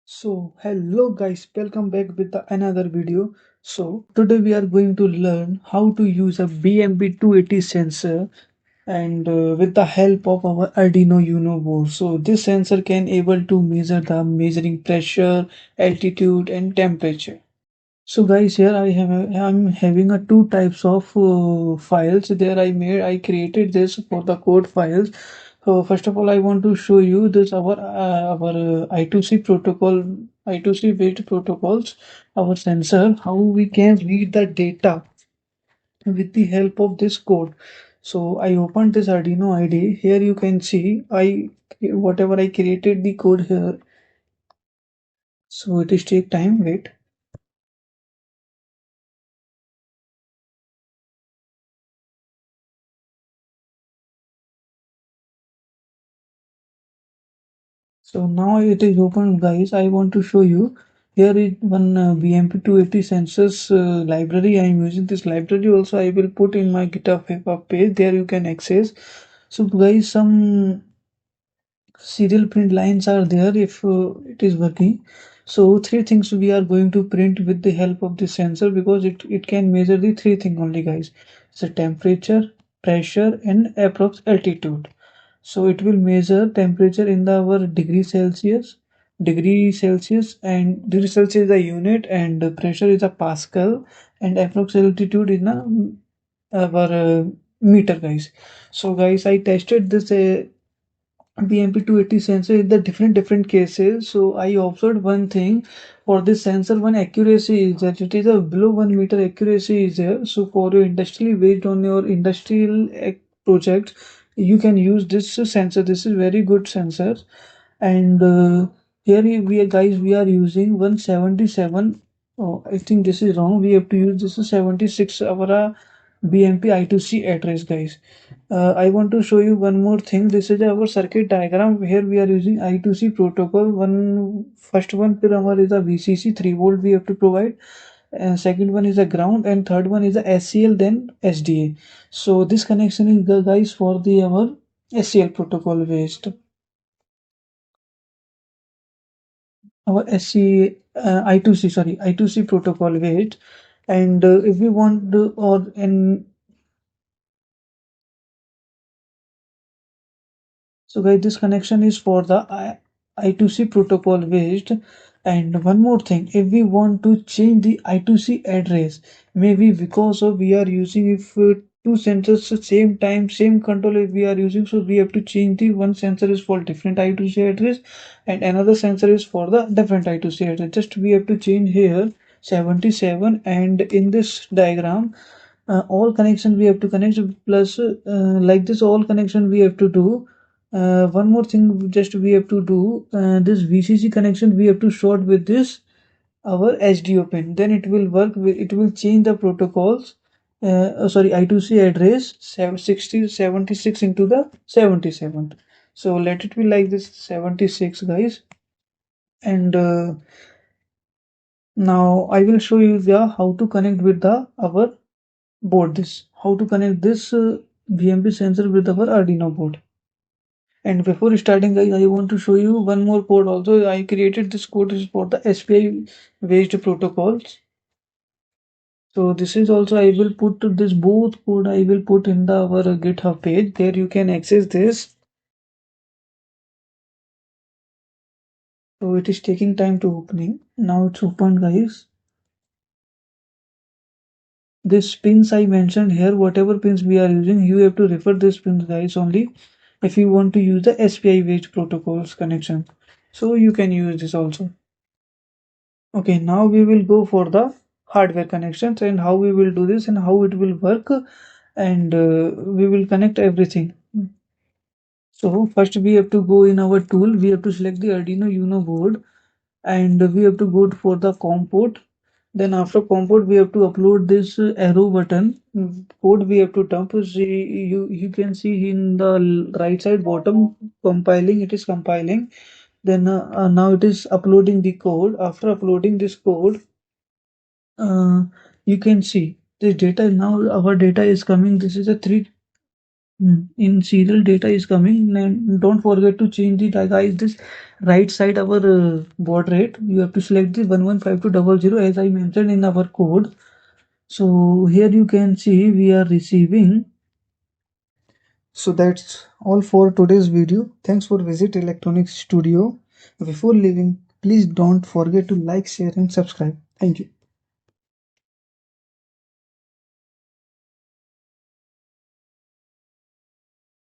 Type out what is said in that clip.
So, hello guys, welcome back with another video. So, today we are going to learn how to use a BMP280 sensor and with the help of our Arduino Uno board. So, this sensor can able to measure the measuring pressure, altitude and temperature. So guys, here I'm having a two types of files. There I created this for the code files. So first of all, I want to show you this our I2C protocol, I2C based protocols, our sensor, how we can read the data with the help of this code. So I opened this Arduino IDE. Here you can see I whatever I created the code here. So it is take time. Wait. So now it is open guys. I want to show you. Here is one BMP280 sensors library. I am using this library also. I will put in my GitHub page. There you can access. So guys, some serial print lines are there if it is working. So three things we are going to print with the help of the sensor because it can measure the three things only guys. So temperature, pressure and approx altitude. So it will measure temperature in the our degree Celsius, and degree Celsius is a unit, and pressure is a Pascal, and approx altitude in a our meter, guys. So guys, I tested this BMP280 sensor in the different cases. So I observed one thing for this sensor. One accuracy is that it is a below 1 meter accuracy is there. So for your industrially based on your industrial project, you can use this sensor. This is very good sensor. And here we are guys, we are using 177. Oh, I think this is wrong. We have to use this is 76 our BMP I2C address, guys. I want to show you one more thing. This is our circuit diagram. Here we are using I2C protocol. First one pillar is a VCC 3 volt we have to provide, and second one is a ground, and third one is a SCL, then SDA. So this connection is guys for the our SCL protocol based. Our SC I2C, sorry, I2C protocol based. And if we want to, or in so guys, this connection is for the I2C protocol based. And one more thing, if we want to change the I2C address, maybe because of we are using if two sensors at same time, same controller we are using, so we have to change the one sensor is for different I2C address and another sensor is for the different I2C address. Just we have to change here 77, and in this diagram all connection we have to connect plus like this all connection we have to do. One more thing just we have to do, this VCC connection we have to short with this our SDO pin, then it will work with, it will change the protocols, sorry, I2C address 76 into the 77. So let it be like this 76 guys. And now I will show you the how to connect with the our board, this how to connect this BMP sensor with our Arduino board. And before starting guys, I want to show you one more code also. I created this code is for the SPI based protocols. So this is also I will put this both code I will put in the our GitHub page. There you can access this. So it is taking time to opening. Now it's open guys. This pins I mentioned here, whatever pins we are using, you have to refer this pins guys only if you want to use the SPI based protocols connection. So you can use this also. Okay, now we will go for the hardware connections and how we will do this and how it will work, and we will connect everything. So first we have to go in our tool, we have to select the Arduino Uno board, and we have to go for the COM port. Then after COM port we have to upload this arrow button code we have to dump. See, you can see in the right side bottom compiling, it is compiling. Then now it is uploading the code. After uploading this code, uh, you can see this data now our data is coming. This is a three In serial data is coming, and don't forget to change the guys this right side our baud rate. You have to select the 115200 as I mentioned in our code. So here you can see we are receiving. So that's all for today's video. Thanks for visit Electronics Studio. Before leaving, please don't forget to like, share and subscribe. Thank you.